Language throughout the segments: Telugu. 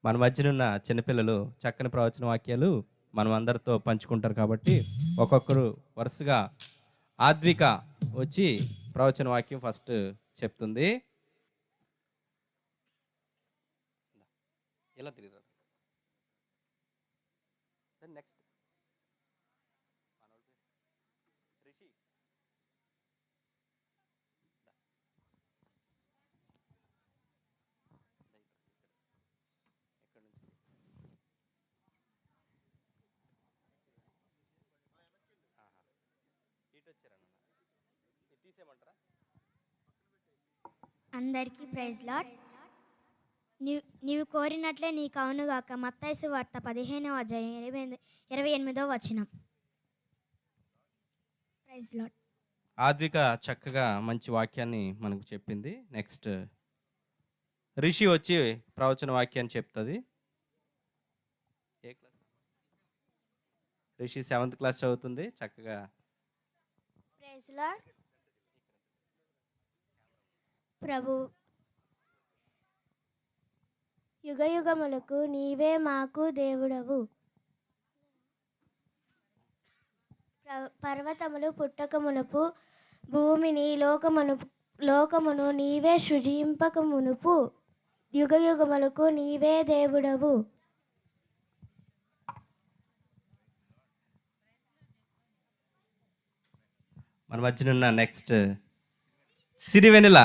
మన మధ్యనున్న చిన్నపిల్లలు చక్కని ప్రవచన వాక్యాలు మనం అందరితో పంచుకుంటారు కాబట్టి ఒక్కొక్కరు వరుసగా ఆద్విక వచ్చి ప్రవచన వాక్యం ఫస్ట్ చెప్తుంది. ఎలా తిరిగి నెక్స్ట్ రిషి ఎక్కడి నుంచి ఇటు వచ్చారన్న ఇది తీసేయమంటారా? అందరికీ ప్రైజ్ లార్డ్. నీవు కోరినట్లే నీకు అవునుగాక. మత్తయి సువార్త 15వ అధ్యాయం 28వ వచనం. Praise lord. ఆద్విక చక్కగా మంచి వాక్యాన్ని మనకు చెప్పింది. నెక్స్ట్ రిషి వచ్చి ప్రవచన వాక్యాన్ని చెప్తుంది. ఏ క్లాస్? రిషి 7th క్లాస్ చదువుతుంది. చక్కగా ప్రైజ్ లార్డ్. ప్రభు యుగ యుగములకు నీవే మాకు దేవుడవు. పర్వతములు పుట్టకమునుపు భూమిని లోకమును నీవే సృజింపకమునుపు యుగ యుగములకు నీవే దేవుడవు. మన మధ్యనున్న నెక్స్ట్ సిరివెనెల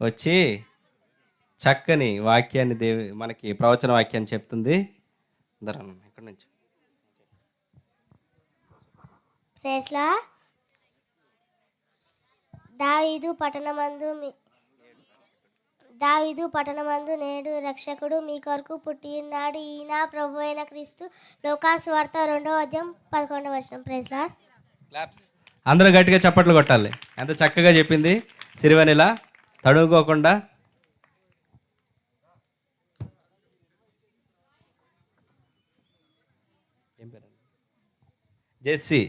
వచ్చి చక్కని వాక్యాన్ని మనకి ప్రవచన వాక్యాన్ని చెప్తుంది. ఇక్కడ నుంచి దావీదు పట్టణమందు నేడు రక్షకుడు మీ కొరకు పుట్టి ఉన్నాడు, ఈయన ప్రభు అయిన క్రీస్తు. లూకాసు వార్త 2వ అధ్యాయం 11వ వచనం. Praise Lord. క్లాప్స్. అందరూ గట్టిగా చప్పట్లు కొట్టాలి. ఎంత చక్కగా చెప్పింది సిరివెనెల, తడుముకోకుండా. ఏం పేరు? జెస్సీ.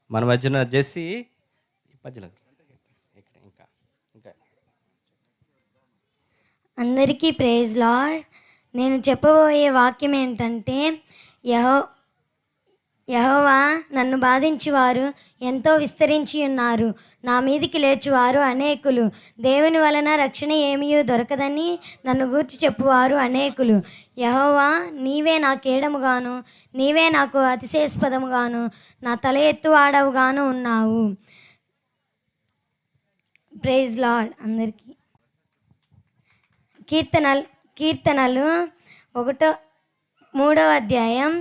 మన మధ్యన జెస్సీ మధ్యలో ఇంకా అందరికీ ప్రైజ్ లార్డ్. నేను చెప్పబోయే వాక్యం ఏంటంటే, యెహోవా నన్ను బాధించువారు ఎంతో విస్తరించి ఉన్నారు, నా మీదికి లేచువారు అనేకులు. దేవుని వలన రక్షణ ఏమీ దొరకదని నన్ను గూర్చి చెప్పువారు అనేకులు. యెహోవా నీవే నా కేడముగాను, నీవే నాకు అతిశయాస్పదముగాను, నా తల ఎత్తువాడవుగాను ఉన్నావు. ప్రైజ్ లార్డ్ అందరికీ. కీర్తనలు 3వ అధ్యాయం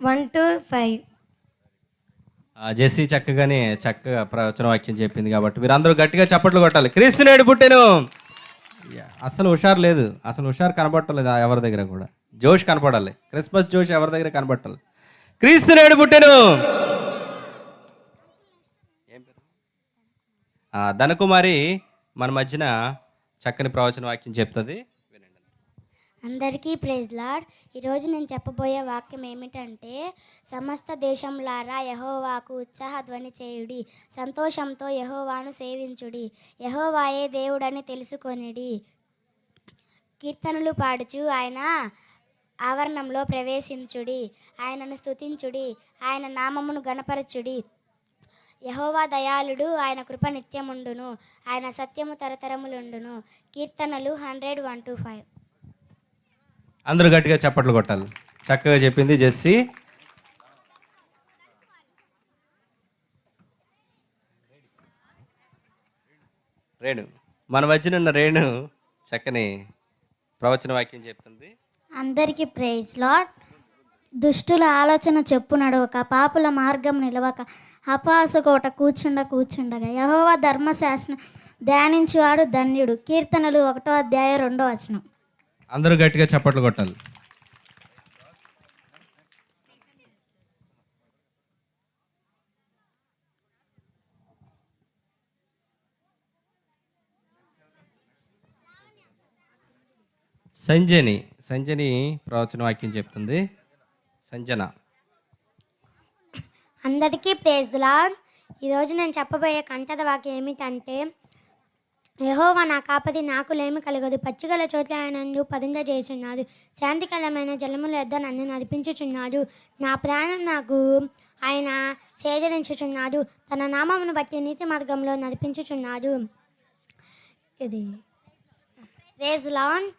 1 to 5. జెస్సీ చక్కగా ప్రవచన వాక్యం చెప్పింది కాబట్టి మీరు అందరూ గట్టిగా చప్పట్లు కొట్టాలి. క్రీస్తు నేడు పుట్టెను. అసలు హుషారు లేదు, అసలు హుషారు కనబట్టలేదు ఎవరి దగ్గర కూడా. జోష్ కనపడాలి, క్రిస్మస్ జోష్ ఎవరి దగ్గర కనబట్టాలి. క్రీస్తు నేడు పుట్టెను. ధనకుమారి మన మధ్యన చక్కని ప్రవచన వాక్యం చెప్తుంది. అందరికీ ప్రైజ్ లార్డ్. ఈరోజు నేను చెప్పబోయే వాక్యం ఏమిటంటే, సమస్త దేశంలారా యెహోవాకు ఉత్సాహధ్వని చేయుడి, సంతోషంతో యెహోవాను సేవించుడి, యెహోవాయే దేవుడని తెలుసుకొనిడి. కీర్తనలు పాడుచు ఆయన ఆవరణంలో ప్రవేశించుడి, ఆయనను స్తుతించుడి, ఆయన నామమును గణపరచుడి. యెహోవా దయాళుడు, ఆయన కృప నిత్యముండును, ఆయన సత్యము తరతరములుండును. కీర్తనలు 100:1-5. అందరూ గట్టిగా చప్పట్లు కొట్టాలి. చక్కగా చెప్పింది జెస్సీ. రేణు మన మధ్యన ఉన్న రేణు చక్కని ప్రవచన వాక్యం చెప్తుంది. అందరికీ ప్రైజ్ లార్డ్. దుష్టుల ఆలోచన చెప్పు నడవక, పాపుల మార్గం నిలవక, అపహాసకోట కూర్చుండగా యెహోవా ధర్మశాస్త్రం ధ్యానించువాడు ధన్యుడు. కీర్తనలు 1వ అధ్యాయం 2వ వచనం. అందరూ గట్టిగా చప్పట్లు కొట్టాలి. సంజని ప్రవచన వాక్యం చెప్తుంది. సంజన. అందరికీ ప్రైజ్ ది లార్డ్. ఈరోజు నేను చెప్పబోయే కంటద వాక్యం ఏమిటంటే, యెహోవా నా కాపరి, నాకు లేమి కలగదు. పచ్చిగల చోట్ల ఆయన నన్ను పదుంగజేయుచున్నాడు. శాంతికరమైన జలముల యొద్ద నన్ను నడిపించుచున్నాడు. నా ప్రాణం నాకు ఆయన సేదరించుచున్నాడు. తన నామమును బట్టి నీతి మార్గంలో నడిపించుచున్నాడు. ఇది ప్రైజ్ లార్డ్.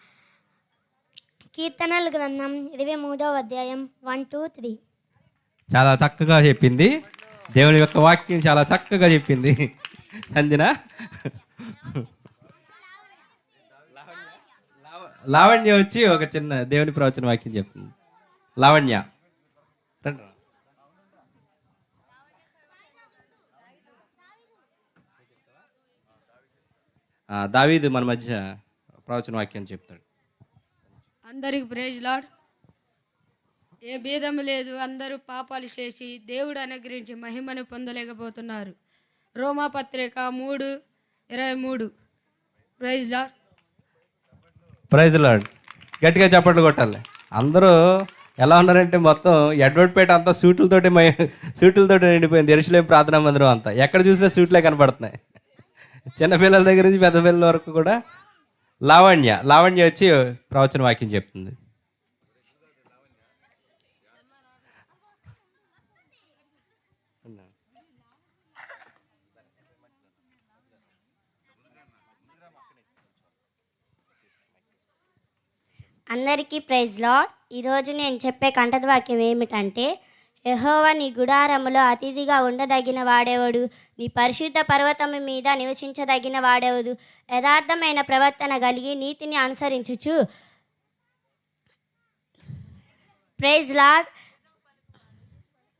కీర్తనల గ్రంథం 23వ అధ్యాయం 1 to 3. చాలా చక్కగా చెప్పింది. దేవుని యొక్క వాక్యం చాలా చక్కగా చెప్పింది. అందినా లావణ్య వచ్చి ఒక చిన్న దేవుని ప్రవచన వాక్యం చెప్తుంది. లావణ్య రండి. దావీదు మన మధ్య ప్రవచన వాక్యం చెప్తాడు. అందరికి ప్రైజ్ లార్డ్. ఏ భేదము లేదు, అందరూ పాపాలు చేసి దేవుడు అనుగ్రహించి మహిమను పొందలేకపోతున్నారు. రోమాపత్రిక 3:23. Praise Lord. Praise Lord. గట్టిగా చప్పట్లు కొట్టాలి. అందరూ ఎలా ఉన్నారంటే మొత్తం ఎడ్వర్డ్పేట అంతా సూట్లతోటి నిండిపోయింది. యెరూషలేము ప్రార్థనా మందిరం అంతా ఎక్కడ చూసినా సూట్లే కనపడుతున్నాయి. చిన్నపిల్లల దగ్గర నుంచి పెద్ద పిల్లల వరకు కూడా. లావణ్య వచ్చి ప్రవచన వాక్యం చెప్తుంది. అందరికీ ప్రైజ్ లార్డ్. ఈరోజు నేను చెప్పే కంఠద వాక్యం ఏమిటంటే, యెహోవా నీ గుడారములో అతిథిగా ఉండదగిన వాడెవడు? నీ పరిశుద్ధ పర్వతము మీద నివసించదగిన వాడెవడు? యథార్థమైన ప్రవర్తన కలిగి నీతిని అనుసరించుచు. Praise lord.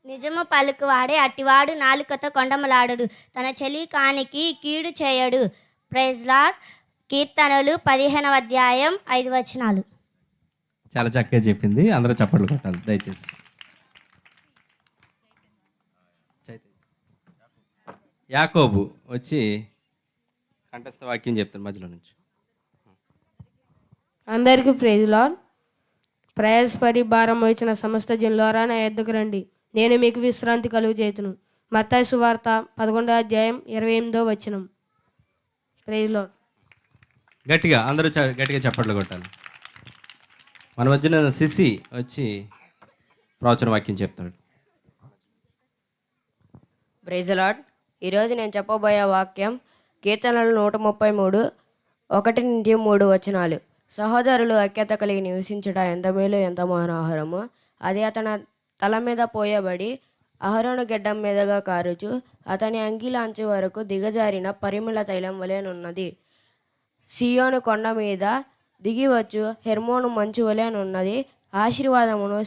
నిజము పలుకువాడే అట్టివాడు నాలుకతో కొండములాడడు, తన చెలికానికి కీడు చేయడు. Praise Lord. కీర్తనలు 15వ అధ్యాయం 5 వచనాలు. చాలా చక్కగా చెప్పింది. అందరూ చప్పట్లు కొట్టాలి దయచేసి. యాకోబు వచ్చి కంఠస్థ వాక్యం చెప్తాను మధ్యలో నుంచి. అందరికీ ప్రైజ్ లార్డ్. ప్రయాసపడి భారం వచ్చిన సమస్త జనులారా నా యొద్దకు రండి, నేను మీకు విశ్రాంతి కలుగు చేతును. మత్తయి సువార్త 11వ అధ్యాయం 28వ వచనం. Praise Lord. గట్టిగా అందరూ గట్టిగా చప్పట్లు కొట్టాలి. మన మధ్యన సిసి వచ్చి ప్రవచన వాక్యం చెప్తాడు. Praise Lord. ఈరోజు నేను చెప్పబోయే వాక్యం కీర్తనలు 133 1-3 వచనాలు. సహోదరులు ఐక్యత కలిగి నివసించుట ఎంత మేలు, ఎంత మనోహరము. అది అతని తల మీద పోయబడి అహరోను గెడ్డం మీదుగా కారుచు అతని అంగీల అంచు వరకు దిగజారిన పరిమళ తైలం వలెనున్నది. సియోను కొండ మీద దిగివచ్చు హెర్మోను మంచు వలెనున్నది. ఆశీర్వాదమును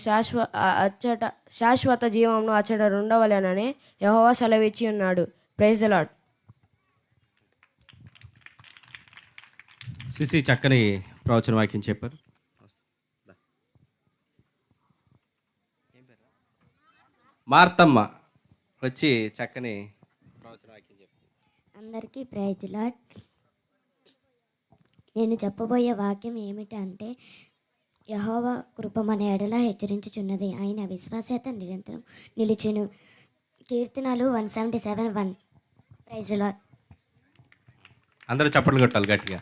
శాశ్వత జీవమును అచ్చట ఉండవలెనని యెహోవా సెలవిచ్చి ఉన్నాడు. Praise the lord. సిసి చక్కని ప్రవచన వాక్యం చెప్పారు. మార్తమ్మ వచ్చి చక్కని ప్రవచన వాక్యం చెప్పారు. అందరికీ ప్రైజ్ లార్డ్. నేను చెప్పబోయే వాక్యం ఏమిటంటే, యెహోవా కృప మన ఎడల హెచ్చరించుచున్నది, ఆయన విశ్వాస్యత నిరంతరం నిలిచెను. కీర్తనలు 177:1. Praise Lord. అందరూ చప్పట్లు కొట్టాలి గట్టిగా.